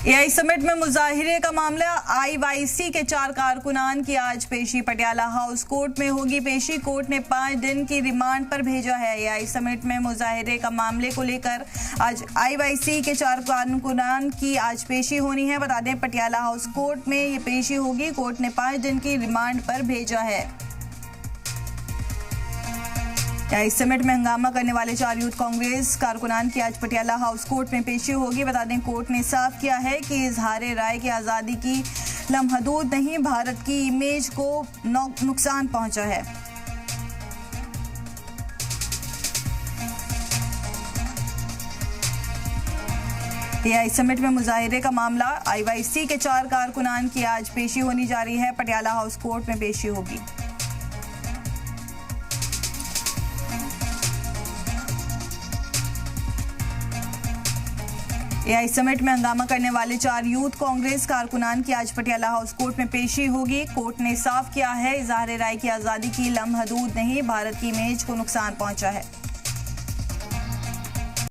AI summit में मुजाहिरे का मामला। आईवाईसी के 4 कारकुनान की आज पेशी पटियाला हाउस कोर्ट में होगी पेशी। कोर्ट ने 5 दिन की रिमांड पर भेजा है। एआई समिट में मुजाहिरे का मामले को लेकर आज आईवाईसी के 4 कारकुनान की आज पेशी होनी है। बता दें पटियाला हाउस कोर्ट में ये पेशी होगी। कोर्ट ने 5 दिन की रिमांड पर भेजा है। इस समिट में हंगामा करने वाले 4 यूथ कांग्रेस कारकुनान की आज पटियाला हाउस कोर्ट में पेशी होगी। बता दें कोर्ट ने साफ किया है कि इजहारे राय की आज़ादी की लम्हदूद नहीं, भारत की इमेज को नुकसान पहुंचा है। एआई समिट में मुजाहिरे का मामला। आईवाईसी के 4 कारकुनान की आज पेशी होनी जा रही है। पटियाला हाउस कोर्ट में पेशी होगी। एआई समिट में हंगामा करने वाले 4 यूथ कांग्रेस कारकुनान की आज पटियाला हाउस कोर्ट में पेशी होगी। कोर्ट ने साफ किया है इजहार राय की आज़ादी की लम्हदूद नहीं, भारत की इमेज को नुकसान पहुंचा है।